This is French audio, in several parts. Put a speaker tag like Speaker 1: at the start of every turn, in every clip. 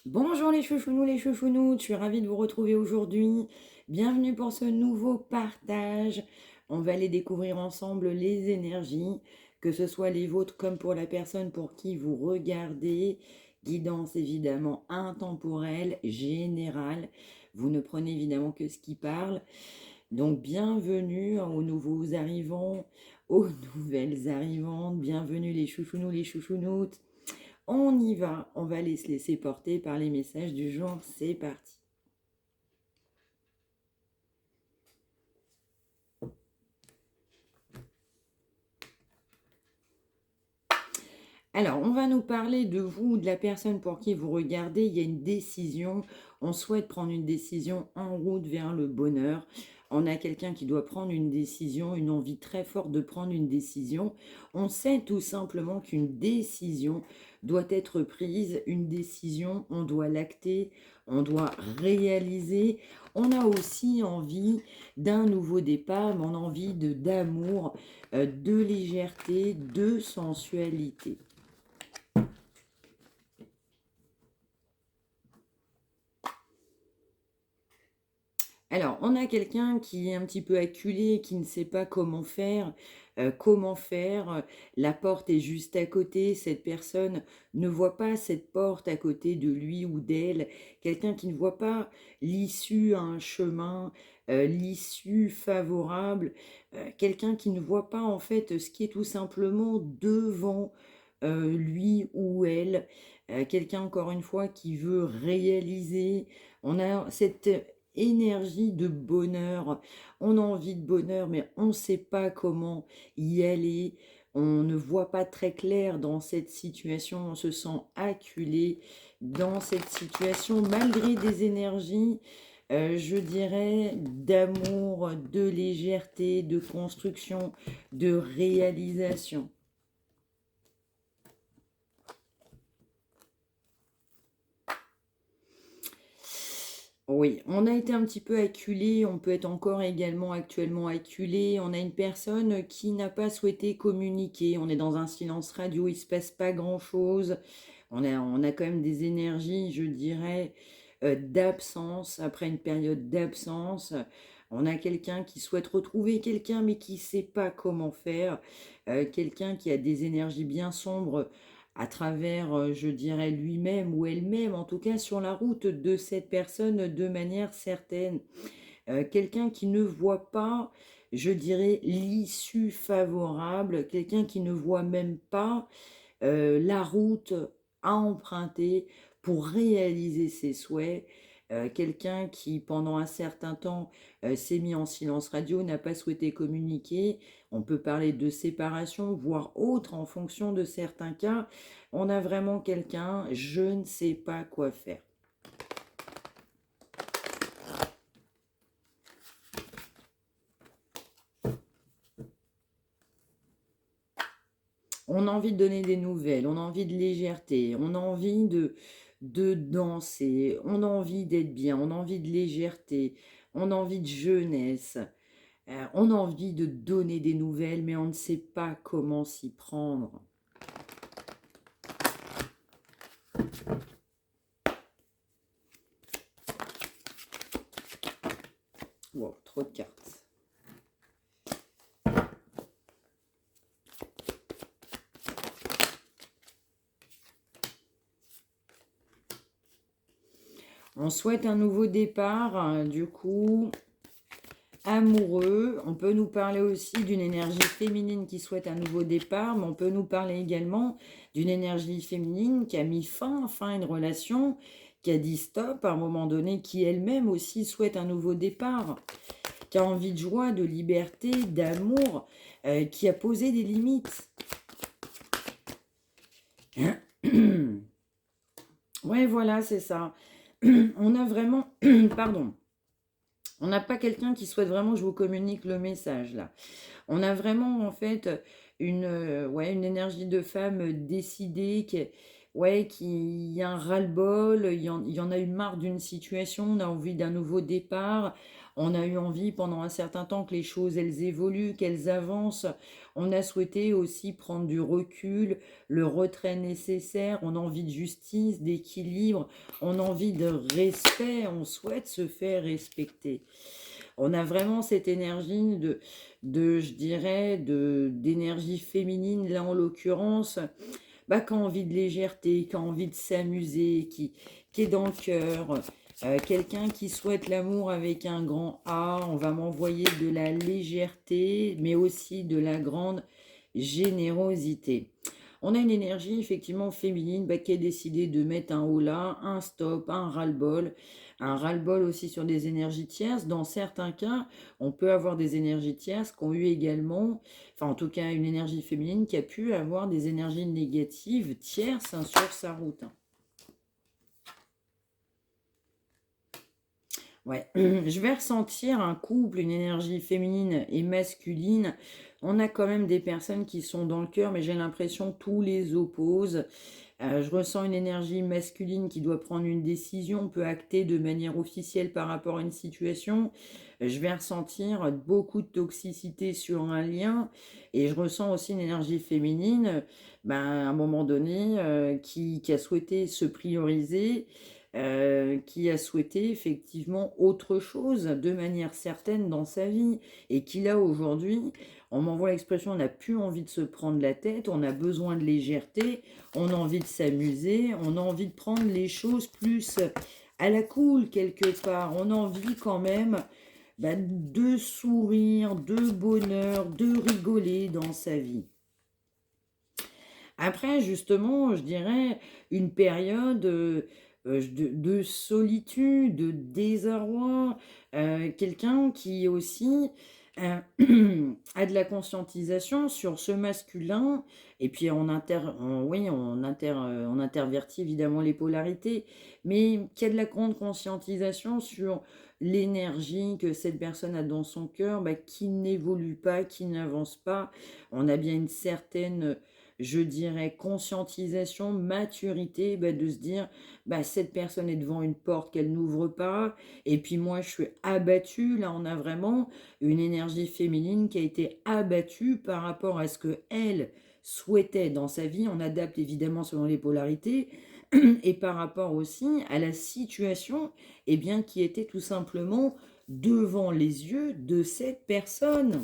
Speaker 1: Bonjour les chouchounous, je suis ravie de vous retrouver aujourd'hui. Bienvenue pour ce nouveau partage. On va aller découvrir ensemble les énergies, que ce soit les vôtres comme pour la personne pour qui vous regardez. Guidance évidemment intemporelle, générale. Vous ne prenez évidemment que ce qui parle. Donc bienvenue aux nouveaux arrivants, aux nouvelles arrivantes. Bienvenue les chouchounous, les chouchounoutes. On y va, on va aller se laisser porter par les messages du jour. C'est parti. Alors, on va nous parler de vous, de la personne pour qui vous regardez. Il y a une décision. On souhaite prendre une décision en route vers le bonheur. On a quelqu'un qui doit prendre une décision, une envie très forte de prendre une décision. On sait tout simplement qu'une décision doit être prise. Une décision, on doit l'acter, on doit réaliser. On a aussi envie d'un nouveau départ, mais on a envie d'amour, de légèreté, de sensualité. Alors, on a quelqu'un qui est un petit peu acculé, qui ne sait pas comment faire. La porte est juste à côté. Cette personne ne voit pas cette porte à côté de lui ou d'elle. Quelqu'un qui ne voit pas l'issue à un chemin, l'issue favorable. Quelqu'un qui ne voit pas en fait ce qui est tout simplement devant lui ou elle. Quelqu'un encore une fois qui veut réaliser. On a cette énergie de bonheur. On a envie de bonheur, mais on ne sait pas comment y aller. On ne voit pas très clair dans cette situation. On se sent acculé dans cette situation malgré des énergies, je dirais, d'amour, de légèreté, de construction, de réalisation. Oui, on a été un petit peu acculé, on peut être encore également actuellement acculé. On a une personne qui n'a pas souhaité communiquer. On est dans un silence radio, il ne se passe pas grand-chose. On a quand même des énergies, je dirais, d'absence, après une période d'absence. On a quelqu'un qui souhaite retrouver quelqu'un, mais qui ne sait pas comment faire. Quelqu'un qui a des énergies bien sombres à travers, je dirais, lui-même ou elle-même, en tout cas sur la route de cette personne de manière certaine. Quelqu'un qui ne voit pas, je dirais, l'issue favorable, quelqu'un qui ne voit même pas la route à emprunter pour réaliser ses souhaits. Quelqu'un qui, pendant un certain temps, s'est mis en silence radio, n'a pas souhaité communiquer. On peut parler de séparation, voire autre en fonction de certains cas. On a vraiment quelqu'un, je ne sais pas quoi faire. On a envie de donner des nouvelles, on a envie de légèreté, on a envie de danser, on a envie d'être bien, on a envie de légèreté, on a envie de jeunesse, on a envie de donner des nouvelles, mais on ne sait pas comment s'y prendre. Wow, trop de cartes. On souhaite un nouveau départ, du coup, amoureux. On peut nous parler aussi d'une énergie féminine qui souhaite un nouveau départ, mais on peut nous parler également d'une énergie féminine qui a mis fin à une relation, qui a dit stop à un moment donné, qui elle-même aussi souhaite un nouveau départ, qui a envie de joie, de liberté, d'amour, qui a posé des limites. Ouais, voilà, c'est ça. On a vraiment... Pardon. On n'a pas quelqu'un qui souhaite vraiment que je vous communique le message, là. On a vraiment, en fait, une énergie de femme décidée, ouais, qu'il y a un ras-le-bol, il y en a eu marre d'une situation, on a envie d'un nouveau départ, on a eu envie pendant un certain temps que les choses, elles évoluent, qu'elles avancent. On a souhaité aussi prendre du recul, le retrait nécessaire, on a envie de justice, d'équilibre, on a envie de respect, on souhaite se faire respecter. On a vraiment cette énergie je dirais, d'énergie féminine, là en l'occurrence, bah, qui a envie de légèreté, qui a envie de s'amuser, qui est dans le cœur. Quelqu'un qui souhaite l'amour avec un grand A, on va m'envoyer de la légèreté, mais aussi de la grande générosité. On a une énergie effectivement féminine bah, qui a décidé de mettre un holà, un stop, un ras-le-bol aussi sur des énergies tierces. Dans certains cas, on peut avoir des énergies tierces qui ont eu également, enfin en tout cas une énergie féminine qui a pu avoir des énergies négatives tierces hein, sur sa route. Ouais, je vais ressentir un couple, une énergie féminine et masculine. On a quand même des personnes qui sont dans le cœur, mais j'ai l'impression que tous les opposent. Je ressens une énergie masculine qui doit prendre une décision, peut acter de manière officielle par rapport à une situation. Je vais ressentir beaucoup de toxicité sur un lien et je ressens aussi une énergie féminine, ben, à un moment donné, qui a souhaité se prioriser, qui a souhaité effectivement autre chose de manière certaine dans sa vie et qui là aujourd'hui, on m'envoie l'expression, on n'a plus envie de se prendre la tête, on a besoin de légèreté, on a envie de s'amuser, on a envie de prendre les choses plus à la cool quelque part. On a envie quand même bah, de sourire, de bonheur, de rigoler dans sa vie. Après, justement, je dirais une période de solitude, de désarroi, quelqu'un qui aussi euh, a de la conscientisation sur ce masculin, et puis oui, on intervertit évidemment les polarités, mais qui a de la grande conscientisation sur l'énergie que cette personne a dans son cœur, bah, qui n'évolue pas, qui n'avance pas. On a bien une certaine je dirais, conscientisation, maturité, bah, de se dire, bah, cette personne est devant une porte qu'elle n'ouvre pas, et puis moi je suis abattue, là on a vraiment une énergie féminine qui a été abattue par rapport à ce que elle souhaitait dans sa vie, on adapte évidemment selon les polarités, et par rapport aussi à la situation, eh bien, qui était tout simplement devant les yeux de cette personne.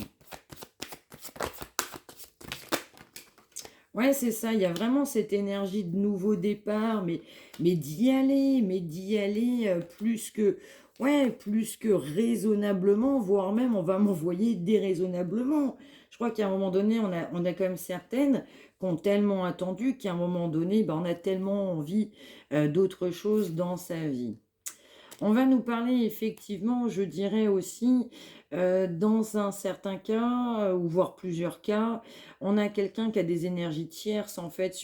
Speaker 1: Ouais, c'est ça, il y a vraiment cette énergie de nouveau départ, mais d'y aller plus que, ouais, plus que raisonnablement, voire même on va m'envoyer déraisonnablement. Je crois qu'à un moment donné, on a quand même certaines qui ont tellement attendu qu'à un moment donné, ben, on a tellement envie d'autre chose dans sa vie. On va nous parler effectivement, je dirais aussi, dans un certain cas, ou voire plusieurs cas, on a quelqu'un qui a des énergies tierces en fait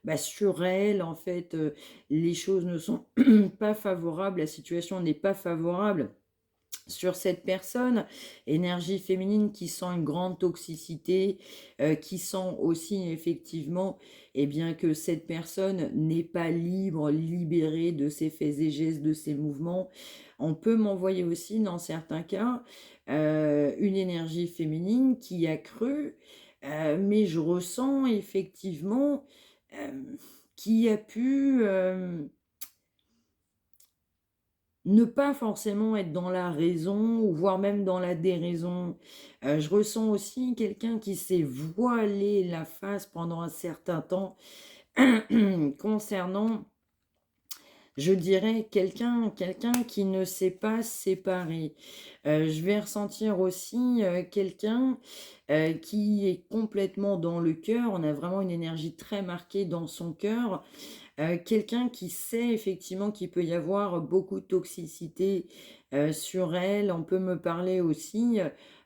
Speaker 1: bah, sur elle, en fait, les choses ne sont pas favorables, la situation n'est pas favorable sur cette personne, énergie féminine qui sent une grande toxicité, qui sent aussi effectivement eh bien, que cette personne n'est pas libre, libérée de ses faits et gestes, de ses mouvements. On peut m'envoyer aussi, dans certains cas, une énergie féminine qui a cru, mais je ressens effectivement euh, qui a pu ne pas forcément être dans la raison, ou voire même dans la déraison. Je ressens aussi quelqu'un qui s'est voilé la face pendant un certain temps concernant, je dirais, quelqu'un qui ne s'est pas séparé. Je vais ressentir aussi quelqu'un qui est complètement dans le cœur. On a vraiment une énergie très marquée dans son cœur. Quelqu'un qui sait effectivement qu'il peut y avoir beaucoup de toxicité sur elle. On peut me parler aussi,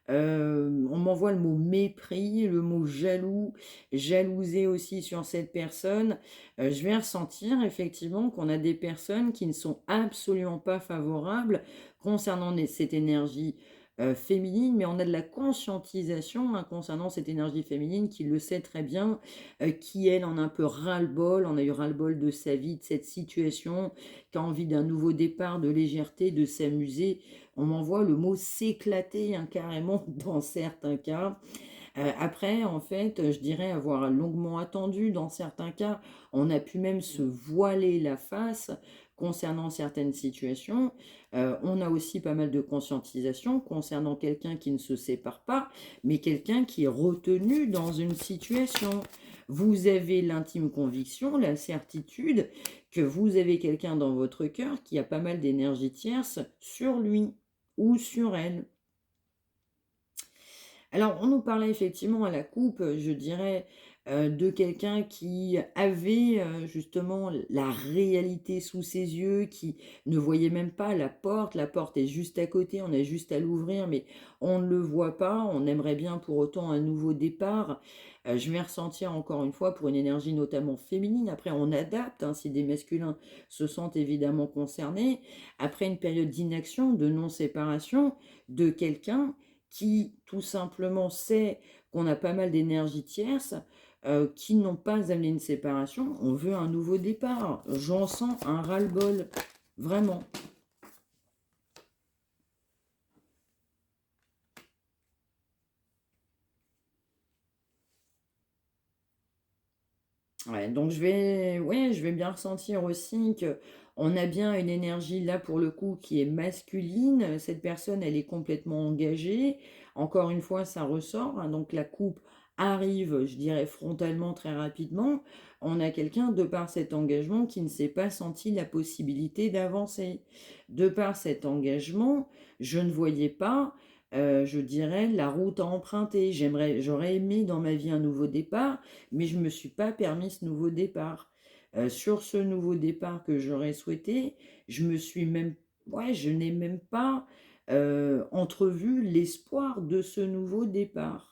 Speaker 1: on m'envoie le mot mépris, le mot jaloux, jalouser aussi sur cette personne. Je vais ressentir effectivement qu'on a des personnes qui ne sont absolument pas favorables concernant cette énergie féminine, mais on a de la conscientisation hein, concernant cette énergie féminine qui le sait très bien, qui elle en a un peu ras-le-bol, on a eu ras-le-bol de sa vie, de cette situation, qui a envie d'un nouveau départ, de légèreté, de s'amuser. On m'envoie le mot s'éclater hein, carrément dans certains cas. Après, en fait, je dirais avoir longuement attendu. Dans certains cas, on a pu même se voiler la face concernant certaines situations. On a aussi pas mal de conscientisation concernant quelqu'un qui ne se sépare pas, mais quelqu'un qui est retenu dans une situation. Vous avez l'intime conviction, la certitude que vous avez quelqu'un dans votre cœur qui a pas mal d'énergie tierce sur lui ou sur elle. Alors, on nous parlait effectivement à la coupe, je dirais, de quelqu'un qui avait justement la réalité sous ses yeux, qui ne voyait même pas la porte est juste à côté, on a juste à l'ouvrir, mais on ne le voit pas, on aimerait bien pour autant un nouveau départ. Je vais ressentir encore une fois pour une énergie notamment féminine, après on adapte, hein, si des masculins se sentent évidemment concernés, après une période d'inaction, de non-séparation de quelqu'un qui tout simplement sait qu'on a pas mal d'énergie tierce, qui n'ont pas amené une séparation, on veut un nouveau départ. J'en sens un ras-le-bol, vraiment. Ouais, donc ouais, je vais bien ressentir aussi que on a bien une énergie là pour le coup qui est masculine. Cette personne, elle est complètement engagée. Encore une fois, ça ressort, hein, donc la coupe arrive, je dirais, frontalement très rapidement. On a quelqu'un, de par cet engagement, qui ne s'est pas senti la possibilité d'avancer. De par cet engagement, je ne voyais pas, je dirais, la route à emprunter. J'aurais aimé dans ma vie un nouveau départ, mais je ne me suis pas permis ce nouveau départ. Sur ce nouveau départ que j'aurais souhaité, je me suis même, ouais, je n'ai même pas entrevu l'espoir de ce nouveau départ.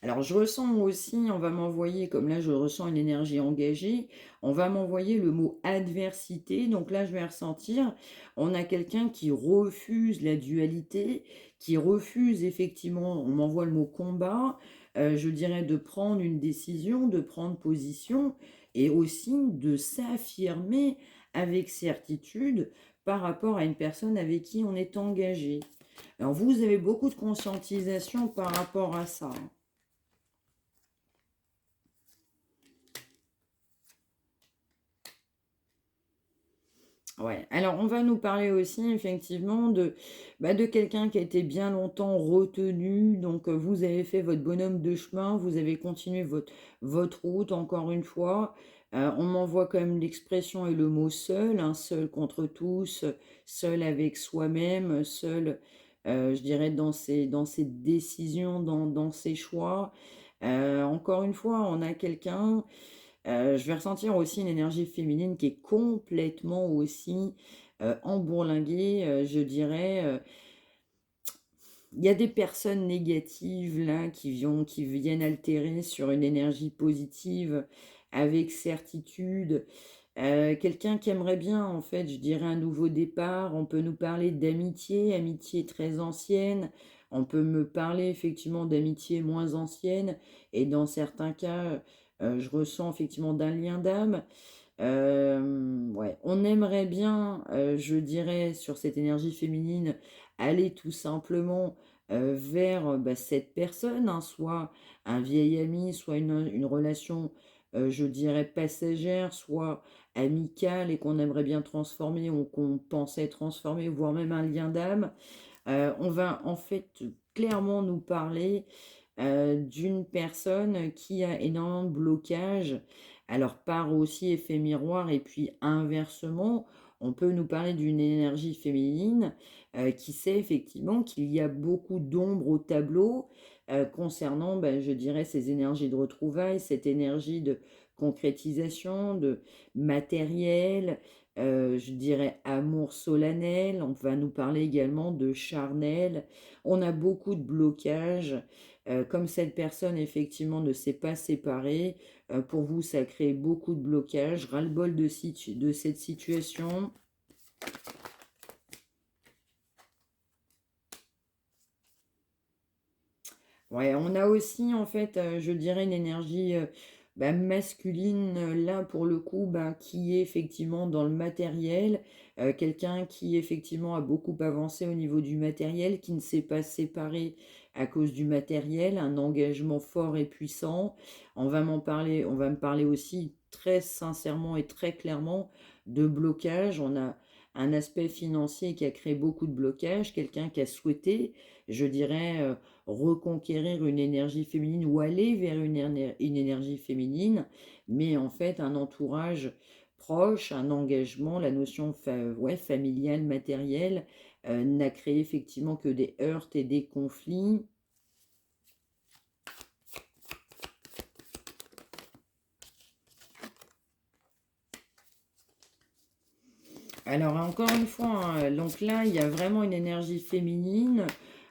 Speaker 1: Alors, je ressens aussi, on va m'envoyer, comme là je ressens une énergie engagée, on va m'envoyer le mot adversité. Donc là, je vais ressentir, on a quelqu'un qui refuse la dualité, qui refuse effectivement, on m'envoie le mot combat, je dirais de prendre une décision, de prendre position et aussi de s'affirmer avec certitude par rapport à une personne avec qui on est engagé. Alors, vous avez beaucoup de conscientisation par rapport à ça, hein. Ouais, alors on va nous parler aussi effectivement de quelqu'un qui a été bien longtemps retenu. Donc vous avez fait votre bonhomme de chemin, vous avez continué votre route encore une fois. On m'envoie quand même l'expression et le mot seul, hein, seul contre tous, seul avec soi-même, seul, je dirais, dans ses décisions, dans ses choix. Encore une fois, on a quelqu'un. Je vais ressentir aussi une énergie féminine qui est complètement aussi embourlinguée, je dirais. Il y a des personnes négatives là qui viennent altérer sur une énergie positive avec certitude. Quelqu'un qui aimerait bien, en fait, je dirais un nouveau départ. On peut nous parler d'amitié, amitié très ancienne. On peut me parler effectivement d'amitié moins ancienne. Et dans certains cas, je ressens effectivement d'un lien d'âme. Ouais, on aimerait bien, je dirais, sur cette énergie féminine, aller tout simplement vers bah, cette personne, hein, soit un vieil ami, soit une relation, je dirais, passagère, soit amicale et qu'on aimerait bien transformer ou qu'on pensait transformer, voire même un lien d'âme. On va en fait clairement nous parler d'une personne qui a énormément de blocages. Alors, par aussi effet miroir, et puis inversement, on peut nous parler d'une énergie féminine qui sait effectivement qu'il y a beaucoup d'ombre au tableau concernant, ben, je dirais, ces énergies de retrouvailles, cette énergie de concrétisation, de matériel, je dirais amour solennel. On va nous parler également de charnel. On a beaucoup de blocages. Comme cette personne effectivement ne s'est pas séparée, pour vous ça crée beaucoup de blocages, ras-le-bol de cette situation. Ouais, on a aussi en fait, je dirais une énergie, masculine, là pour le coup, qui est effectivement dans le matériel, quelqu'un qui effectivement a beaucoup avancé au niveau du matériel, qui ne s'est pas séparé à cause du matériel, un engagement fort et puissant. On va me parler aussi très sincèrement et très clairement de blocage. On a un aspect financier qui a créé beaucoup de blocages, quelqu'un qui a souhaité, je dirais, reconquérir une énergie féminine ou aller vers une énergie féminine, mais en fait un entourage proche, un engagement, la notion ouais, familiale, matérielle, n'a créé effectivement que des heurts et des conflits. Alors encore une fois, hein, donc là, il y a vraiment une énergie féminine.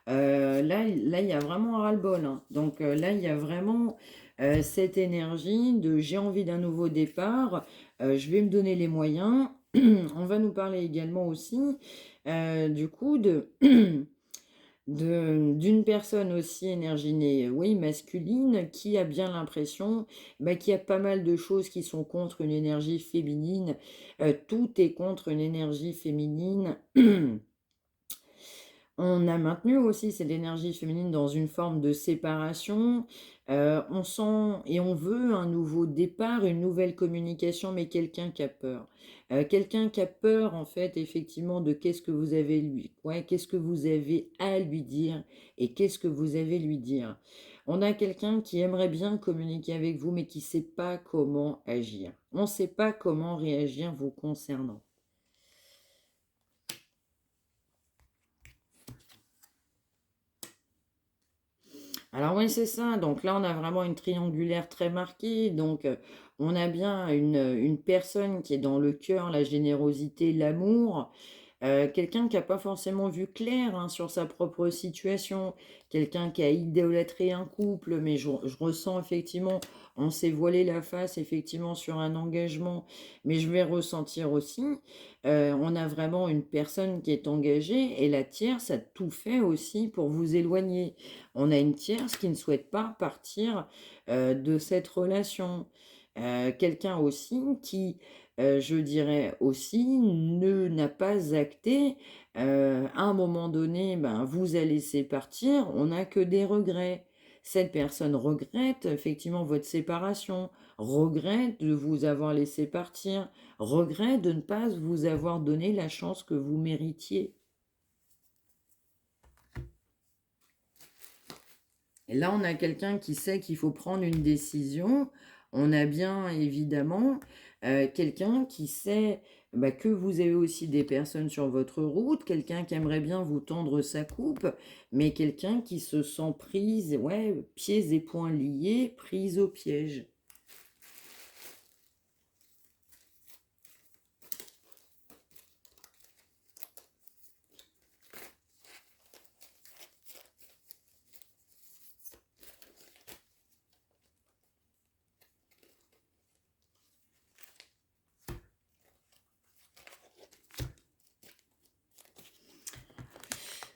Speaker 1: Là, il y a vraiment un ras-le-bol, hein. Donc là, il y a vraiment cette énergie de j'ai envie d'un nouveau départ, je vais me donner les moyens. On va nous parler également aussi du coup d'une personne aussi énerginée, oui, masculine, qui a bien l'impression qu'il y a pas mal de choses qui sont contre une énergie féminine. Tout est contre une énergie féminine. On a maintenu aussi cette énergie féminine dans une forme de séparation. On sent et on veut un nouveau départ, une nouvelle communication, mais quelqu'un qui a peur. Quelqu'un qui a peur, en fait, effectivement, de qu'est-ce que vous avez lui, ouais, qu'est-ce que vous avez à lui dire et qu'est-ce que vous avez lui dire. On a quelqu'un qui aimerait bien communiquer avec vous, mais qui ne sait pas comment agir. On ne sait pas comment réagir vous concernant. Alors oui, c'est ça. Donc là, on a vraiment une triangulaire très marquée. Donc on a bien une personne qui est dans le cœur, la générosité, l'amour. Quelqu'un qui n'a pas forcément vu clair, hein, sur sa propre situation. Quelqu'un qui a idolâtré un couple. Mais je ressens effectivement, on s'est voilé la face effectivement sur un engagement. Mais je vais ressentir aussi, on a vraiment une personne qui est engagée et la tierce a tout fait aussi pour vous éloigner. On a une tierce qui ne souhaite pas partir de cette relation. Quelqu'un aussi qui, je dirais aussi, n'a pas acté. À un moment donné, vous a laissé partir, on n'a que des regrets. Cette personne regrette effectivement votre séparation, regrette de vous avoir laissé partir, regrette de ne pas vous avoir donné la chance que vous méritiez. Et là, on a quelqu'un qui sait qu'il faut prendre une décision. On a bien évidemment quelqu'un qui sait que vous avez aussi des personnes sur votre route, quelqu'un qui aimerait bien vous tendre sa coupe, mais quelqu'un qui se sent prise, ouais, pieds et poings liés, prise au piège.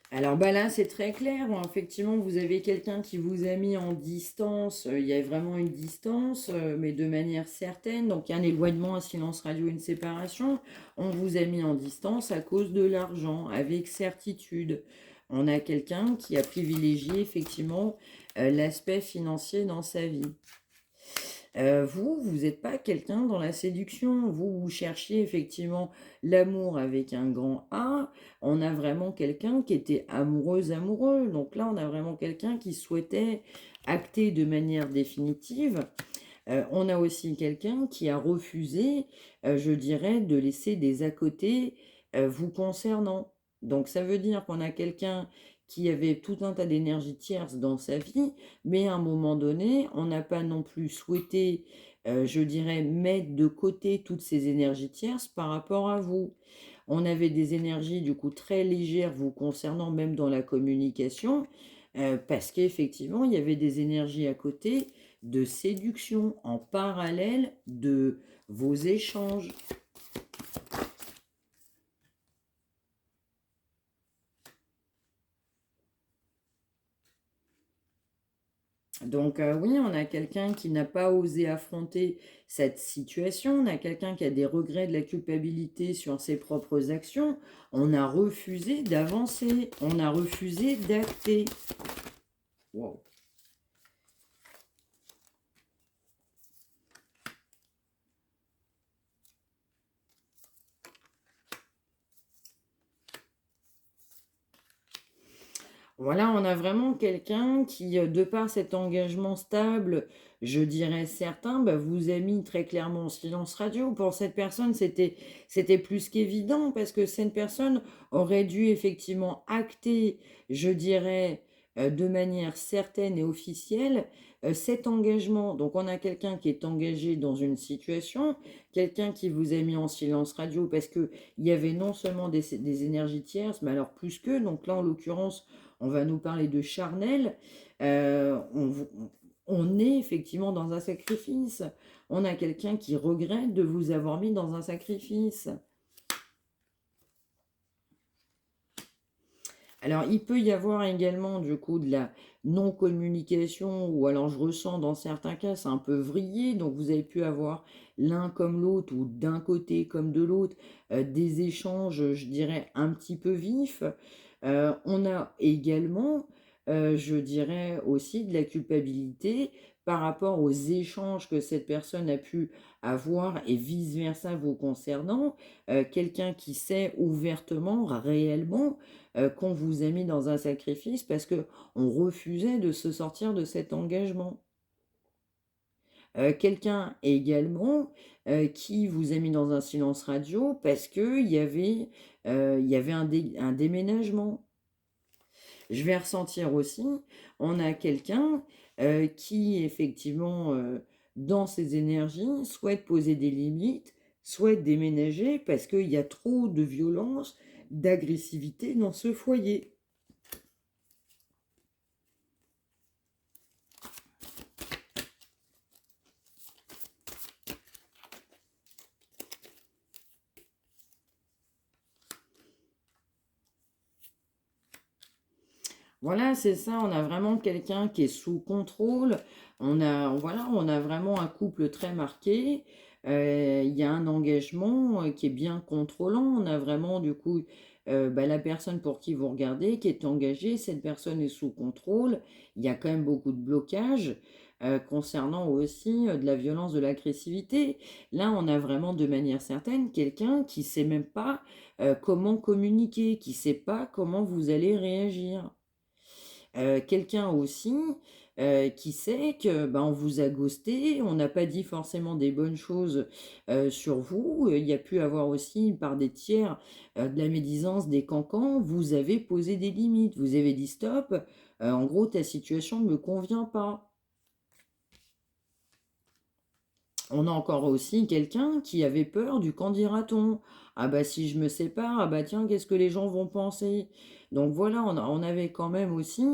Speaker 1: Alors là, c'est très clair. Bon, effectivement, vous avez quelqu'un qui vous a mis en distance. Il y a vraiment une distance, mais de manière certaine. Donc, il y a un éloignement, un silence radio, une séparation. On vous a mis en distance à cause de l'argent, avec certitude. On a quelqu'un qui a privilégié effectivement l'aspect financier dans sa vie. Vous n'êtes pas quelqu'un dans la séduction. Vous cherchiez effectivement l'amour avec un grand A. On a vraiment quelqu'un qui était amoureuse, amoureux. Donc là, on a vraiment quelqu'un qui souhaitait acter de manière définitive. On a aussi quelqu'un qui a refusé, je dirais, de laisser des à côté vous concernant. Donc ça veut dire qu'on a quelqu'un qui avait tout un tas d'énergie tierce dans sa vie, mais à un moment donné, on n'a pas non plus souhaité, je dirais, mettre de côté toutes ces énergies tierces par rapport à vous. On avait des énergies du coup très légères vous concernant, même dans la communication, parce qu'effectivement, il y avait des énergies à côté de séduction en parallèle de vos échanges. Donc oui, on a quelqu'un qui n'a pas osé affronter cette situation, on a quelqu'un qui a des regrets, de la culpabilité sur ses propres actions, on a refusé d'avancer, on a refusé d'acter. Wow. Voilà, on a vraiment quelqu'un qui, de par cet engagement stable, je dirais certain, bah, vous a mis très clairement en silence radio. Pour cette personne, c'était plus qu'évident parce que cette personne aurait dû effectivement acter, je dirais, de manière certaine et officielle, cet engagement. Donc on a quelqu'un qui est engagé dans une situation, quelqu'un qui vous a mis en silence radio parce qu'il y avait non seulement des énergies tierces, mais alors plus que, donc là en l'occurrence, on va nous parler de charnel, euh, on, on est effectivement dans un sacrifice. On a quelqu'un qui regrette de vous avoir mis dans un sacrifice. Alors, il peut y avoir également du coup de la non-communication, ou alors je ressens dans certains cas, c'est un peu vrillé, donc vous avez pu avoir l'un comme l'autre, ou d'un côté comme de l'autre, des échanges, je dirais, un petit peu vifs. On a également, je dirais aussi, de la culpabilité par rapport aux échanges que cette personne a pu avoir et vice-versa vous concernant. Quelqu'un qui sait ouvertement, réellement, qu'on vous a mis dans un sacrifice parce que on refusait de se sortir de cet engagement. Quelqu'un également qui vous a mis dans un silence radio parce il y avait un déménagement. Je vais ressentir aussi, on a quelqu'un qui, effectivement, dans ses énergies, souhaite poser des limites, souhaite déménager parce qu'il y a trop de violence, d'agressivité dans ce foyer. Voilà, c'est ça, on a vraiment quelqu'un qui est sous contrôle. Voilà, on a vraiment un couple très marqué. Il y a un engagement qui est bien contrôlant. On a vraiment, du coup, bah, la personne pour qui vous regardez qui est engagée. Cette personne est sous contrôle. Il y a quand même beaucoup de blocages concernant aussi de la violence, de l'agressivité. Là, on a vraiment de manière certaine quelqu'un qui sait même pas comment communiquer, qui sait pas comment vous allez réagir. Quelqu'un aussi qui sait que ben, on vous a ghosté, on n'a pas dit forcément des bonnes choses sur vous. Il y a pu avoir aussi par des tiers de la médisance, des cancans. Vous avez posé des limites, vous avez dit stop. En gros, ta situation ne me convient pas. On a encore aussi quelqu'un qui avait peur du qu'en dira-t-on. Ah bah si je me sépare, ah bah tiens, qu'est-ce que les gens vont penser? Donc voilà, on avait quand même aussi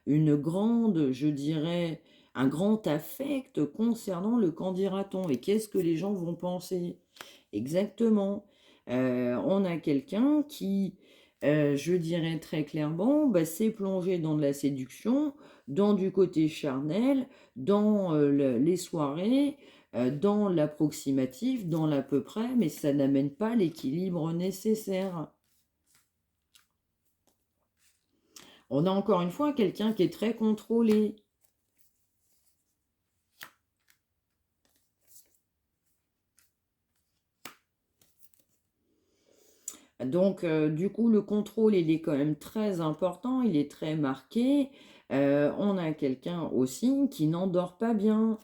Speaker 1: une grande, je dirais, un grand affect concernant le qu'en dira-t-on et qu'est-ce que les gens vont penser. Exactement. On a quelqu'un qui, je dirais très clairement, bah, s'est plongé dans de la séduction, dans du côté charnel, dans les soirées, dans l'approximatif, dans l'à peu près, mais ça n'amène pas l'équilibre nécessaire. On a encore une fois quelqu'un qui est très contrôlé. Donc, du coup, le contrôle, il est quand même très important, il est très marqué. On a quelqu'un aussi qui n'endort pas bien.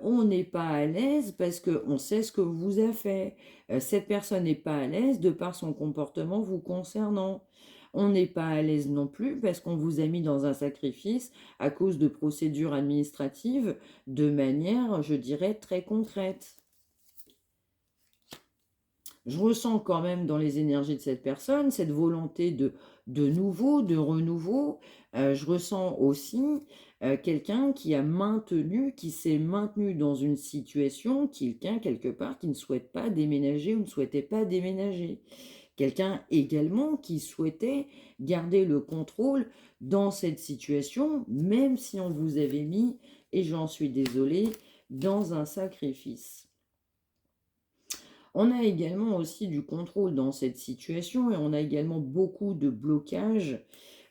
Speaker 1: On n'est pas à l'aise parce qu'on sait ce que vous a fait. Cette personne n'est pas à l'aise de par son comportement vous concernant. On n'est pas à l'aise non plus parce qu'on vous a mis dans un sacrifice à cause de procédures administratives de manière, je dirais, très concrète. Je ressens quand même dans les énergies de cette personne cette volonté de nouveau, de renouveau. Je ressens aussi quelqu'un qui a maintenu, qui s'est maintenu dans une situation, quelqu'un quelque part qui ne souhaite pas déménager ou ne souhaitait pas déménager. Quelqu'un également qui souhaitait garder le contrôle dans cette situation, même si on vous avait mis et j'en suis désolée, dans un sacrifice. On a également aussi du contrôle dans cette situation et on a également beaucoup de blocages,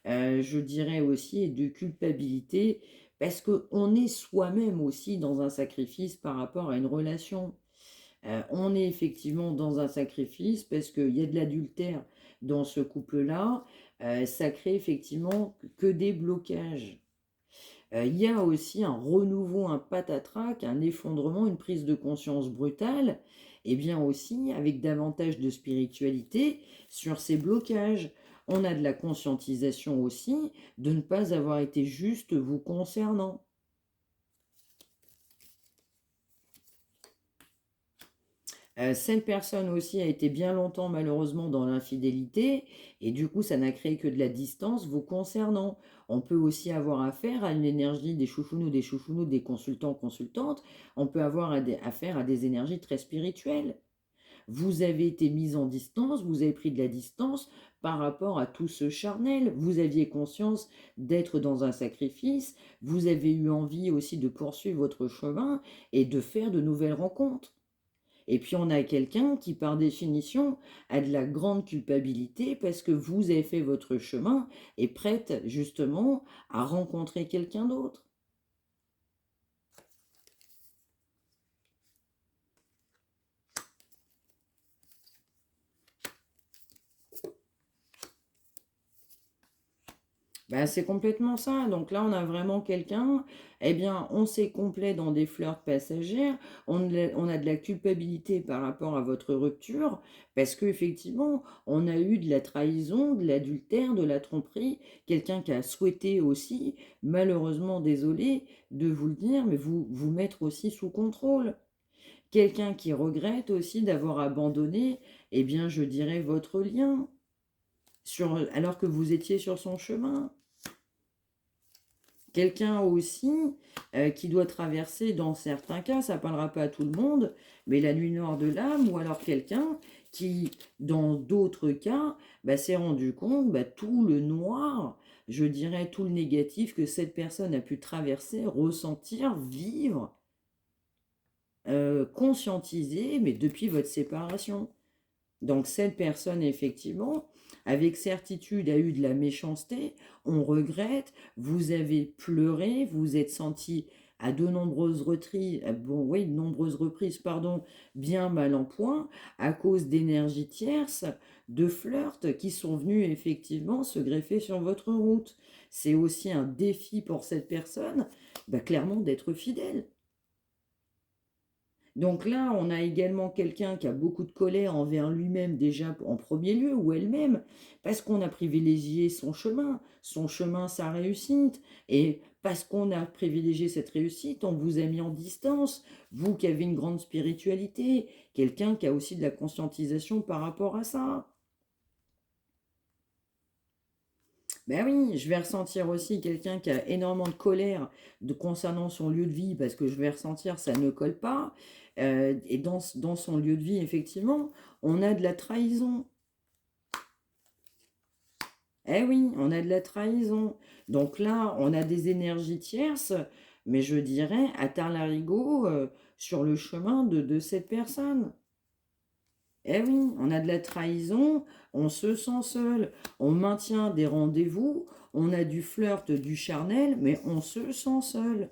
Speaker 1: je dirais aussi, et de culpabilité, parce qu'on est soi-même aussi dans un sacrifice par rapport à une relation. On est effectivement dans un sacrifice parce qu'il y a de l'adultère dans ce couple-là. Ça crée effectivement que des blocages. Il y a aussi un renouveau, un patatrac, un effondrement, une prise de conscience brutale, et bien aussi avec davantage de spiritualité sur ces blocages. On a de la conscientisation aussi de ne pas avoir été juste vous concernant. Cette personne aussi a été bien longtemps malheureusement dans l'infidélité et du coup ça n'a créé que de la distance vous concernant. On peut aussi avoir affaire à une énergie des chouchounous, des consultants, consultantes. On peut avoir affaire à des énergies très spirituelles. Vous avez été mis en distance, vous avez pris de la distance par rapport à tout ce charnel. Vous aviez conscience d'être dans un sacrifice. Vous avez eu envie aussi de poursuivre votre chemin et de faire de nouvelles rencontres. Et puis on a quelqu'un qui, par définition, a de la grande culpabilité parce que vous avez fait votre chemin et prête justement à rencontrer quelqu'un d'autre. Ben, c'est complètement ça. Donc là, on a vraiment quelqu'un, eh bien, on s'est complet dans des fleurs passagères, on a de la culpabilité par rapport à votre rupture, parce qu'effectivement, on a eu de la trahison, de l'adultère, de la tromperie, quelqu'un qui a souhaité aussi, malheureusement, désolé de vous le dire, mais vous mettre aussi sous contrôle. Quelqu'un qui regrette aussi d'avoir abandonné, eh bien, je dirais, votre lien, alors que vous étiez sur son chemin. Quelqu'un aussi qui doit traverser, dans certains cas, ça ne parlera pas à tout le monde, mais la nuit noire de l'âme, ou alors quelqu'un qui, dans d'autres cas, bah, s'est rendu compte, bah, tout le noir, je dirais tout le négatif que cette personne a pu traverser, ressentir, vivre, conscientiser, mais depuis votre séparation. Donc cette personne, effectivement, avec certitude, a eu de la méchanceté, on regrette, vous avez pleuré, vous êtes senti à de nombreuses reprises, bon, oui, de nombreuses reprises, pardon, bien mal en point, à cause d'énergies tierces, de flirts qui sont venus effectivement se greffer sur votre route. C'est aussi un défi pour cette personne, bah, clairement, d'être fidèle. Donc là, on a également quelqu'un qui a beaucoup de colère envers lui-même déjà en premier lieu, ou elle-même, parce qu'on a privilégié son chemin, sa réussite, et parce qu'on a privilégié cette réussite, on vous a mis en distance, vous qui avez une grande spiritualité, quelqu'un qui a aussi de la conscientisation par rapport à ça. Ben oui, je vais ressentir aussi quelqu'un qui a énormément de colère concernant son lieu de vie, parce que je vais ressentir ça ne colle pas. Et dans son lieu de vie, effectivement, on a de la trahison. Eh oui, on a de la trahison. Donc là, on a des énergies tierces, mais je dirais à tard-larigot sur le chemin de cette personne. Eh oui, on a de la trahison, on se sent seul, on maintient des rendez-vous, on a du flirt, du charnel, mais on se sent seul.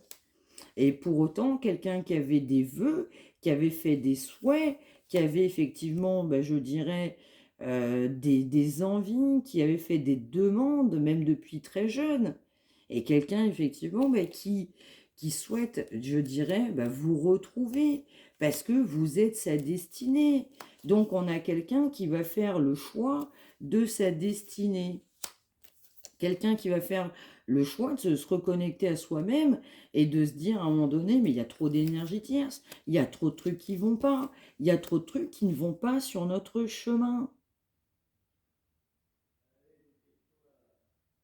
Speaker 1: Et pour autant, quelqu'un qui avait des vœux, qui avait fait des souhaits, qui avait effectivement, ben, je dirais, des envies, qui avait fait des demandes, même depuis très jeune, et quelqu'un effectivement ben, qui souhaite, je dirais, ben, vous retrouver, parce que vous êtes sa destinée. Donc on a quelqu'un qui va faire le choix de sa destinée. Quelqu'un qui va faire le choix de se reconnecter à soi-même et de se dire à un moment donné, mais il y a trop d'énergie tierce, il y a trop de trucs qui vont pas, il y a trop de trucs qui ne vont pas sur notre chemin.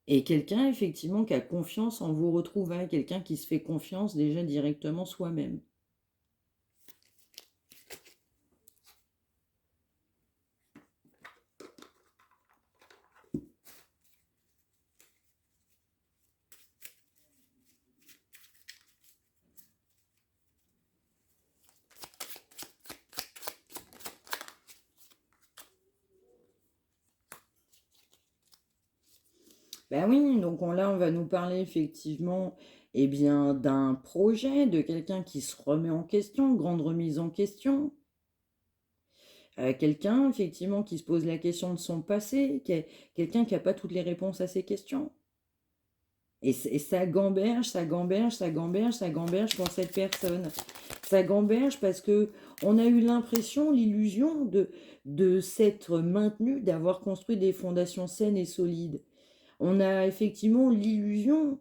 Speaker 1: Et quelqu'un, effectivement, qui a confiance en vos retrouvailles, quelqu'un qui se fait confiance déjà directement soi-même. Ben oui, donc là, on va nous parler effectivement, eh bien, d'un projet, de quelqu'un qui se remet en question, grande remise en question. Quelqu'un effectivement qui se pose la question de son passé, quelqu'un qui a pas toutes les réponses à ses questions. Et ça gamberge, ça gamberge, ça gamberge, ça gamberge pour cette personne. Ça gamberge parce que on a eu l'impression, l'illusion de s'être maintenu, d'avoir construit des fondations saines et solides. On a effectivement l'illusion,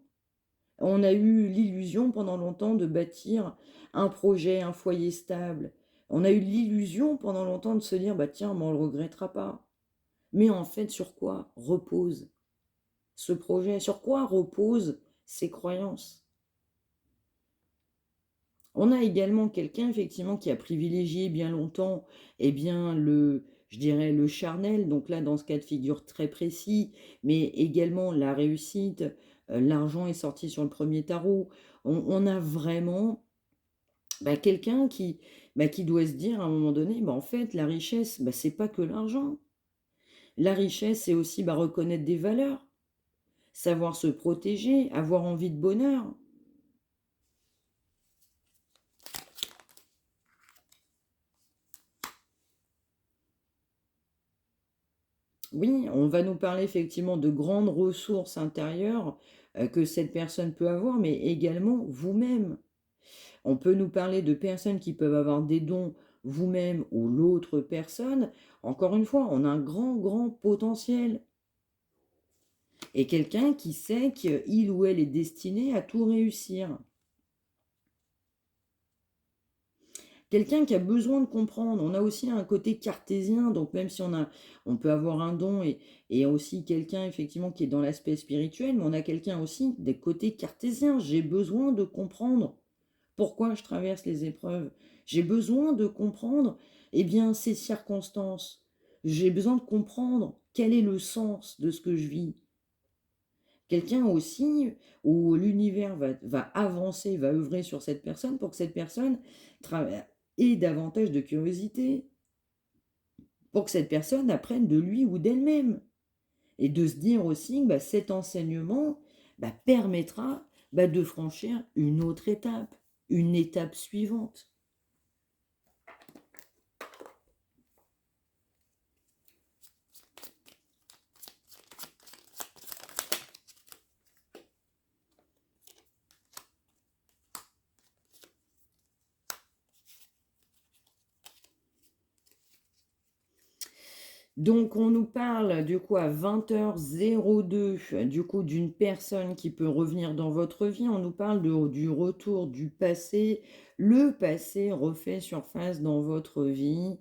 Speaker 1: on a eu l'illusion pendant longtemps de bâtir un projet, un foyer stable. On a eu l'illusion pendant longtemps de se dire, bah tiens, mais on le regrettera pas. Mais en fait, sur quoi repose ce projet? Sur quoi reposent ces croyances? On a également quelqu'un, effectivement, qui a privilégié bien longtemps, eh bien, je dirais, le charnel, donc là, dans ce cas de figure très précis, mais également la réussite, l'argent est sorti sur le premier tarot. On a vraiment quelqu'un qui doit se dire à un moment donné, en fait, la richesse, c'est pas que l'argent. La richesse, c'est aussi reconnaître des valeurs, savoir se protéger, avoir envie de bonheur. Oui, on va nous parler effectivement de grandes ressources intérieures que cette personne peut avoir, mais également vous-même. On peut nous parler de personnes qui peuvent avoir des dons vous-même ou l'autre personne. Encore une fois, on a un grand, grand potentiel. Et quelqu'un qui sait qu'il ou elle est destiné à tout réussir. Quelqu'un qui a besoin de comprendre. On a aussi un côté cartésien, donc même si on peut avoir un don et aussi quelqu'un effectivement qui est dans l'aspect spirituel, mais on a quelqu'un aussi des côtés cartésiens. J'ai besoin de comprendre pourquoi je traverse les épreuves. J'ai besoin de comprendre, eh bien, ces circonstances. J'ai besoin de comprendre quel est le sens de ce que je vis. Quelqu'un aussi où l'univers va avancer, va œuvrer sur cette personne pour que cette personne ait davantage de curiosité, pour que cette personne apprenne de lui ou d'elle-même. Et de se dire aussi que cet enseignement permettra de franchir une autre étape, une étape suivante. Donc, on nous parle du coup à 20h02, du coup d'une personne qui peut revenir dans votre vie. On nous parle du retour du passé. Le passé refait surface dans votre vie.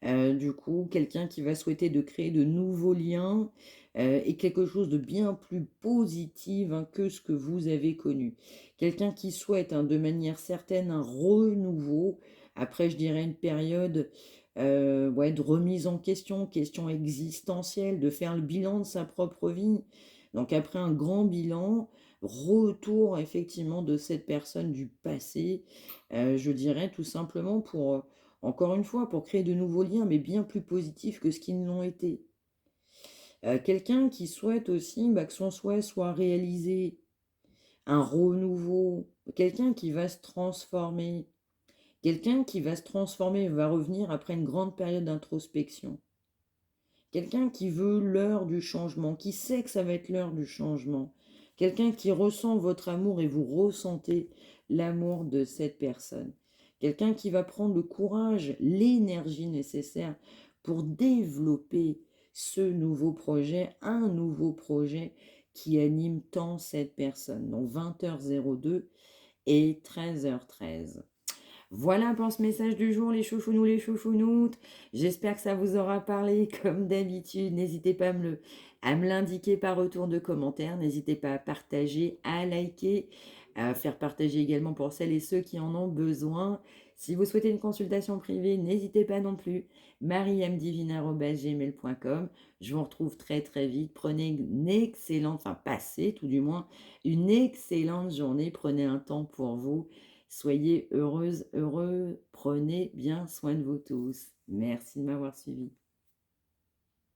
Speaker 1: Du coup, quelqu'un qui va souhaiter de créer de nouveaux liens et quelque chose de bien plus positif que ce que vous avez connu. Quelqu'un qui souhaite de manière certaine un renouveau. Après, je dirais une période de remise en question, question existentielle, de faire le bilan de sa propre vie. Donc après un grand bilan, retour effectivement de cette personne du passé, je dirais tout simplement pour, encore une fois, pour créer de nouveaux liens, mais bien plus positifs que ce qu'ils l'ont été. Quelqu'un qui souhaite aussi que son souhait soit réalisé, un renouveau, quelqu'un qui va se transformer, quelqu'un qui va se transformer, va revenir après une grande période d'introspection. Quelqu'un qui veut l'heure du changement, qui sait que ça va être l'heure du changement. Quelqu'un qui ressent votre amour et vous ressentez l'amour de cette personne. Quelqu'un qui va prendre le courage, l'énergie nécessaire pour développer ce nouveau projet, un nouveau projet qui anime tant cette personne. Donc 20h02 et 13h13. Voilà pour ce message du jour, les chouchounous, les chouchounoutes. J'espère que ça vous aura parlé comme d'habitude. N'hésitez pas à me l'indiquer par retour de commentaires. N'hésitez pas à partager, à liker, à faire partager également pour celles et ceux qui en ont besoin. Si vous souhaitez une consultation privée, n'hésitez pas non plus. mariamdivine@gmail.com. Je vous retrouve très très vite. Prenez une excellente, passez tout du moins une excellente journée. Prenez un temps pour vous. Soyez heureuses, heureux, prenez bien soin de vous tous. Merci de m'avoir suivi.